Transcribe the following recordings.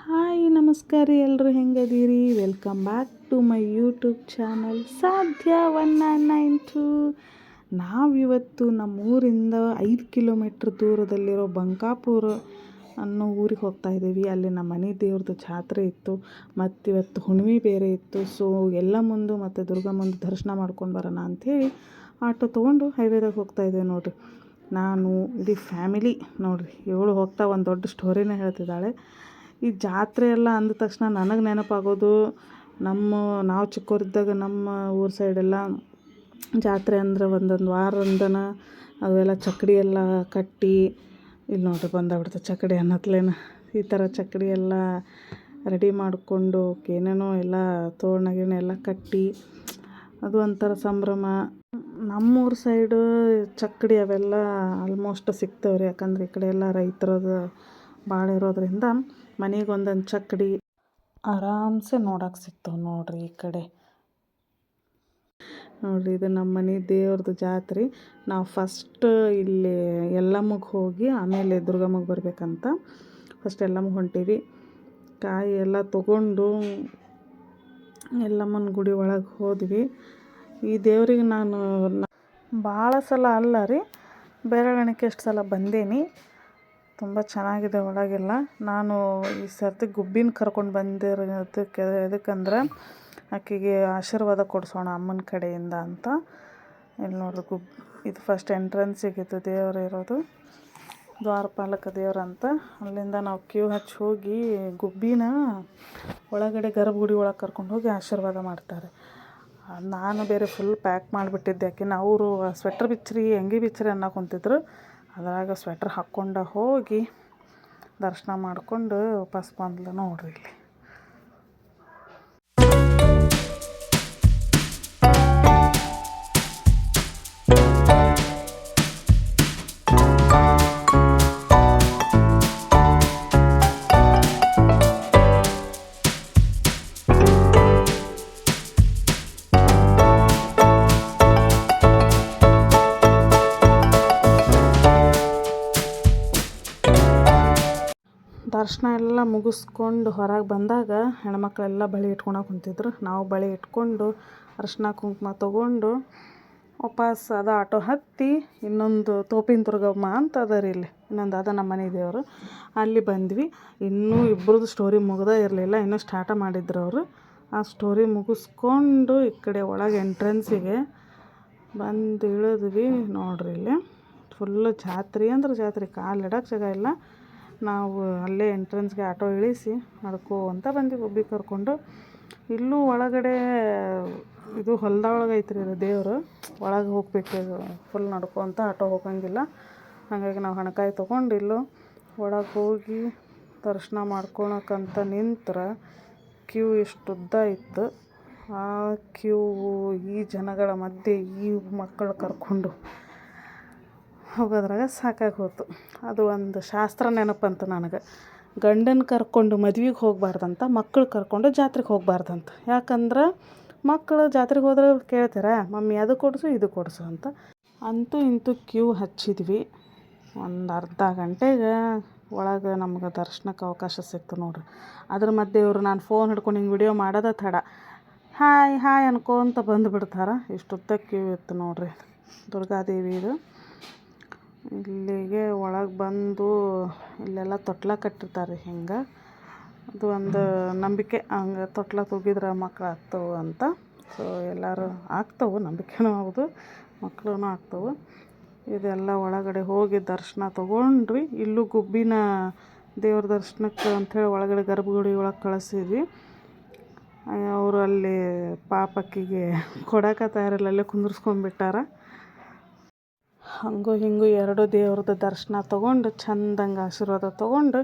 Hi ನಮಸ್ಕಾರ ರೀ, ಎಲ್ಲರೂ ಹೆಂಗದೀರಿ? Welcome back to my YouTube channel ಸಾಧ್ಯ 1992. ನಾವಿವತ್ತು ನಮ್ಮೂರಿಂದ 5 ಕಿಲೋಮೀಟ್ರ್ ದೂರದಲ್ಲಿರೋ ಬಂಕಾಪುರ ಅನ್ನೋ ಊರಿಗೆ ಹೋಗ್ತಾ ಇದ್ದೀವಿ. ಅಲ್ಲಿ ನಮ್ಮ ಮನೆ ದೇವ್ರದ್ದು ಜಾತ್ರೆ ಇತ್ತು ಮತ್ತು ಇವತ್ತು ಹುಣ್ಣಿಮೆ ಬೇರೆ ಇತ್ತು. ಸೊ ಎಲ್ಲ ಮುಂದೆ ಮತ್ತು ದುರ್ಗಮ್ಮಂದು ದರ್ಶನ ಮಾಡ್ಕೊಂಡು ಬರೋಣ ಅಂಥೇಳಿ ಆಟೋ ತೊಗೊಂಡು ಹೈವೇದಾಗ ಹೋಗ್ತಾ ಇದ್ದೇವೆ ನೋಡಿರಿ. ನಾನು ಇಡೀ ಫ್ಯಾಮಿಲಿ ನೋಡಿರಿ, ಇವಳು ಹೋಗ್ತಾ ಒಂದು ದೊಡ್ಡ ಸ್ಟೋರಿನೇ ಹೇಳ್ತಿದ್ದಾಳೆ. ಈ ಜಾತ್ರೆ ಎಲ್ಲ ಅಂದ ತಕ್ಷಣ ನನಗೆ ನೆನಪಾಗೋದು ನಾವು ಚಿಕ್ಕವರಿದ್ದಾಗ ನಮ್ಮ ಊರ ಸೈಡೆಲ್ಲ ಜಾತ್ರೆ ಅಂದರೆ ಒಂದೊಂದು ವಾರದಿಂದನ ಅವೆಲ್ಲ ಚಕ್ಕಡಿ ಎಲ್ಲ ಕಟ್ಟಿ, ಇಲ್ಲಿ ನೋಡ್ರಿ ಬಂದಾಗ್ಬಿಡ್ತು ಚಕ್ಕಡಿ ಅನ್ನತ್ಲೇನ, ಈ ಥರ ಚಕ್ಕಡಿ ಎಲ್ಲ ರೆಡಿ ಮಾಡಿಕೊಂಡು ಏನೇನೋ ಎಲ್ಲ ತೋರಣ ಗಿಣ ಎಲ್ಲ ಕಟ್ಟಿ ಅದು ಒಂಥರ ಸಂಭ್ರಮ. ನಮ್ಮೂರ ಸೈಡು ಚಕ್ಕಡಿ ಅವೆಲ್ಲ ಆಲ್ಮೋಸ್ಟ್ ಸಿಗ್ತವೆ ರೀ, ಯಾಕಂದ್ರೆ ಈ ಕಡೆ ಎಲ್ಲ ರೈತರದು ಭಾಳ ಇರೋದ್ರಿಂದ ಮನೆಗೆ ಒಂದೊಂದು ಚಕ್ಕಡಿ ಆರಾಮ್ಸೆ ನೋಡೋಕೆ ಸಿಗ್ತವೆ ನೋಡ್ರಿ. ಈ ಕಡೆ ನೋಡಿರಿ, ಇದು ನಮ್ಮ ಮನೆ ದೇವ್ರದ್ದು ಜಾತ್ರೆ. ನಾವು ಫಸ್ಟ್ ಇಲ್ಲಿ ಯಲ್ಲಮ್ಮಗೆ ಹೋಗಿ ಆಮೇಲೆ ದುರ್ಗಮ್ಮಗೆ ಬರಬೇಕಂತ ಫಸ್ಟ್ ಯಲ್ಲಮ್ಮಗೆ ಹೊಂಟೀವಿ. ಕಾಯಿ ಎಲ್ಲ ತೊಗೊಂಡು ಯಲ್ಲಮ್ಮನ ಗುಡಿ ಒಳಗೆ ಹೋದ್ವಿ. ಈ ದೇವ್ರಿಗೆ ನಾನು ಭಾಳ ಸಲ ಅಲ್ಲ ರೀ, ಬೇರೆಗಣಕ್ಕೆ ಎಷ್ಟು ಸಲ ಬಂದೇನಿ. ತುಂಬ ಚೆನ್ನಾಗಿದೆ ಒಳಗೆಲ್ಲ. ನಾನು ಈ ಸರ್ತಿ ಗುಬ್ಬಿನ ಕರ್ಕೊಂಡು ಬಂದಿರೋದಕ್ಕೆ ಎದಕ್ಕಂದ್ರೆ ಆಕೆಗೆ ಆಶೀರ್ವಾದ ಕೊಡಿಸೋಣ ಅಮ್ಮನ ಕಡೆಯಿಂದ ಅಂತ. ಇಲ್ಲಿ ನೋಡ್ರಿ ಇದು ಫಸ್ಟ್ ಎಂಟ್ರೆನ್ಸಿಗೆ ಇದು ದೇವರು ಇರೋದು, ದ್ವಾರಪಾಲಕ ದೇವ್ರಂತ. ಅಲ್ಲಿಂದ ನಾವು ಕ್ಯೂ ಹಚ್ಚಿ ಹೋಗಿ ಗುಬ್ಬಿನ ಒಳಗಡೆ ಗರ್ಭಗುಡಿ ಒಳಗೆ ಕರ್ಕೊಂಡು ಹೋಗಿ ಆಶೀರ್ವಾದ ಮಾಡ್ತಾರೆ. ನಾನು ಬೇರೆ ಫುಲ್ ಪ್ಯಾಕ್ ಮಾಡಿಬಿಟ್ಟಿದ್ದೆ. ಯಾಕೆಂದ್ರೆ ಅವರು ಸ್ವೆಟ್ರ್ ಬಿಚ್ಚಿರಿ ಅಂಗಿ ಬಿಚ್ಚಿರಿ ಅನ್ನೋ ಕುಂತಿದ್ರು. ಅದ್ರಾಗ ಸ್ವೆಟ್ರ್ ಹಾಕ್ಕೊಂಡು ಹೋಗಿ ದರ್ಶನ ಮಾಡಿಕೊಂಡು ವಾಪಸ್ ಬಂದ್ಲು ನೋಡ್ರಿ. ಇಲ್ಲಿ ದರ್ಶನ ಎಲ್ಲ ಮುಗಿಸ್ಕೊಂಡು ಹೊರಗೆ ಬಂದಾಗ ಹೆಣ್ಮಕ್ಳೆಲ್ಲ ಬಳೆ ಇಟ್ಕೊಳಕ್ಕೆ ಕುಂತಿದ್ರು. ನಾವು ಬಳೆ ಇಟ್ಕೊಂಡು ಅರಿಶಿನ ಕುಂಕುಮ ತೊಗೊಂಡು ವಾಪಸ್ ಅದು ಆಟೋ ಹತ್ತಿ ಇನ್ನೊಂದು ತೋಪಿನ ದುರ್ಗಮ್ಮ ಅಂತ ಅದ ರೀ, ಇಲ್ಲಿ ಇನ್ನೊಂದು ಅದ ನಮ್ಮ ಮನೆ ದೇವರು, ಅಲ್ಲಿ ಬಂದ್ವಿ. ಇನ್ನೂ ಇಬ್ಬರದ್ದು ಸ್ಟೋರಿ ಮುಗ್ದೇ ಇರಲಿಲ್ಲ, ಇನ್ನೂ ಸ್ಟಾರ್ಟ ಮಾಡಿದ್ರು ಅವರು. ಆ ಸ್ಟೋರಿ ಮುಗಿಸ್ಕೊಂಡು ಈ ಕಡೆ ಒಳಗೆ ಎಂಟ್ರೆನ್ಸಿಗೆ ಬಂದು ಇಳಿದ್ವಿ ನೋಡ್ರಿ. ಇಲ್ಲಿ ಫುಲ್ಲು ಜಾತ್ರೆ ಅಂದ್ರೆ ಜಾತ್ರೆ, ಕಾಲಿಡೋಕ್ಕೆ ಜಾಗ ಇಲ್ಲ. ನಾವು ಅಲ್ಲೇ ಎಂಟ್ರೆನ್ಸ್ಗೆ ಆಟೋ ಇಳಿಸಿ ನಡ್ಕೋಂತ ಬಂದ್ವಿ ಒಬ್ಬಿ ಕರ್ಕೊಂಡು. ಇಲ್ಲೂ ಒಳಗಡೆ ಇದು ಹೊಲದೊಳಗೆ ಐತ್ರಿ ಇದು ದೇವರು, ಒಳಗೆ ಹೋಗ್ಬೇಕು ಫುಲ್ ನಡ್ಕೊತ, ಆಟೋ ಹೋಗಂಗಿಲ್ಲ. ಹಾಗಾಗಿ ನಾವು ಹಣಕಾಯಿ ತೊಗೊಂಡು ಇಲ್ಲೂ ಒಳಗೆ ಹೋಗಿ ದರ್ಶನ ಮಾಡ್ಕೊಳಕ್ಕಂತ ನಿಂತ್ರೆ ಕ್ಯೂ ಎಷ್ಟು ಉದ್ದ ಇತ್ತು. ಆ ಕ್ಯೂ ಈ ಜನಗಳ ಮಧ್ಯೆ ಈ ಮಕ್ಕಳು ಕರ್ಕೊಂಡು ಹೋಗೋದ್ರಾಗ ಸಾಕಾಗಿ ಹೋಯ್ತು. ಅದು ಒಂದು ಶಾಸ್ತ್ರ ನೆನಪಂತ ನನಗೆ. ಗಂಡನ ಕರ್ಕೊಂಡು ಮದ್ವೆಗೆ ಹೋಗಬಾರ್ದಂತ, ಮಕ್ಕಳು ಕರ್ಕೊಂಡು ಜಾತ್ರೆಗೆ ಹೋಗಬಾರ್ದಂತ. ಯಾಕಂದ್ರೆ ಮಕ್ಕಳು ಜಾತ್ರೆಗೆ ಹೋದ್ರೆ ಕೇಳ್ತಾರೆ, ಮಮ್ಮಿ ಅದು ಕೊಡಿಸು ಇದು ಕೊಡಿಸು ಅಂತ. ಅಂತೂ ಇಂತೂ ಕ್ಯೂ ಹಚ್ಚಿದ್ವಿ. ಒಂದು ಅರ್ಧ ಗಂಟೆಗೆ ಒಳಗೆ ನಮ್ಗೆ ದರ್ಶನಕ್ಕೆ ಅವಕಾಶ ಸಿಕ್ತು ನೋಡ್ರಿ. ಅದ್ರ ಮಧ್ಯೆ ಇವರು ನಾನು ಫೋನ್ ಹಿಡ್ಕೊಂಡು ಹಿಂಗೆ ವಿಡಿಯೋ ಮಾಡೋದ ತಡ, ಹಾಯ್ ಹಾಯ್ ಅನ್ಕೊಂತ ಬಂದುಬಿಡ್ತಾರೆ. ಇಷ್ಟುದ್ದ ಕ್ಯೂ ಇತ್ತು ನೋಡ್ರಿ. ದುರ್ಗಾದೇವಿದು ಇಲ್ಲಿಗೆ ಒಳಗೆ ಬಂದು ಇಲ್ಲೆಲ್ಲ ತೊಟ್ಲ ಕಟ್ಟಿರ್ತಾರೆ ಹಿಂಗೆ, ಅದು ಒಂದು ನಂಬಿಕೆ. ಹಂಗೆ ತೊಟ್ಲ ತುಗಿದ್ರೆ ಮಕ್ಳು ಆಗ್ತವೆ ಅಂತ. ಸೊ ಎಲ್ಲರೂ ಆಗ್ತವೆ, ನಂಬಿಕೆನೂ ಹೌದು, ಮಕ್ಕಳೂ ಆಗ್ತವೆ. ಇದೆಲ್ಲ ಒಳಗಡೆ ಹೋಗಿ ದರ್ಶನ ತೊಗೊಂಡ್ವಿ. ಇಲ್ಲೂ ಗುಬ್ಬಿನ ದೇವ್ರ ದರ್ಶನಕ್ಕೆ ಅಂಥೇಳಿ ಒಳಗಡೆ ಗರ್ಭಗುಡಿ ಒಳಗೆ ಕಳಿಸಿದ್ವಿ. ಅವರು ಅಲ್ಲಿ ಪಾಪಕ್ಕಿಗೆ ಕೊಡೋಕೆ ತಯಾರಿಲ್ಲ, ಅಲ್ಲೇ ಕುಂದಿರ್ಸ್ಕೊಂಡ್ಬಿಟ್ಟಾರ. ಹಂಗೂ ಹಿಂಗೂ ಎರಡು ದೇವ್ರದ್ದು ದರ್ಶನ ತೊಗೊಂಡು ಚೆಂದಂಗೆ ಆಶೀರ್ವಾದ ತೊಗೊಂಡು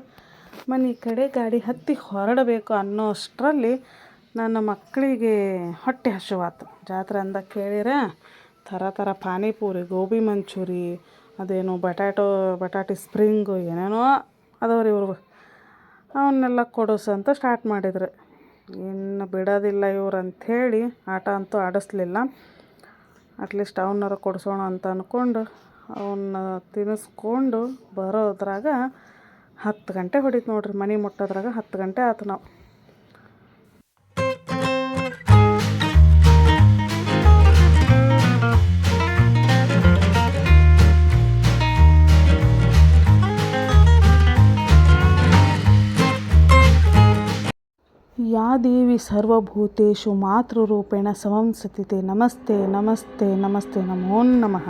ಮನೆ ಕಡೆ ಗಾಡಿ ಹತ್ತಿ ಹೊರಡಬೇಕು ಅನ್ನೋ ಅಷ್ಟರಲ್ಲಿ ನನ್ನ ಮಕ್ಕಳಿಗೆ ಹೊಟ್ಟೆ ಹಸಿವಾತು. ಜಾತ್ರೆ ಅಂದ ಕೇಳಿರ ಥರ ಥರ ಪಾನಿಪೂರಿ, ಗೋಬಿ ಮಂಚೂರಿ, ಅದೇನು ಬಟಾಟಿ ಸ್ಪ್ರಿಂಗು ಏನೇನೋ ಅದಾವ್ರಿ ಇವ್ರಿಗೆ, ಅವನ್ನೆಲ್ಲ ಕೊಡಿಸಂತ ಸ್ಟಾರ್ಟ್ ಮಾಡಿದ್ರು. ಇನ್ನು ಬಿಡೋದಿಲ್ಲ ಇವ್ರು ಅಂಥೇಳಿ ಆಟ ಅಂತೂ ಆಡಿಸ್ಲಿಲ್ಲ. ಅಟ್ಲೀಸ್ಟ್ ಅವನ್ನಾರು ಕೊಡಿಸೋಣ ಅಂತ ಅಂದ್ಕೊಂಡು ಅವನ್ನ ತಿನ್ನಿಸ್ಕೊಂಡು ಬರೋದ್ರಾಗ 10 ಗಂಟೆ ಹೊಡಿತು ನೋಡ್ರಿ ಮನೆ ಮುಟ್ಟೋದ್ರಾಗ 10 ಗಂಟೆ ಆಯ್ತು ನಾವು. ಯಾ ದೇವಿ ಸರ್ವಭೂತೇಷು ಮಾತೃರೂಪೇಣ ಸಂವಸತಿ ನಮಸ್ತೆ ನಮಸ್ತೆ ನಮಸ್ತೆ ನಮೋ ನಮಃ.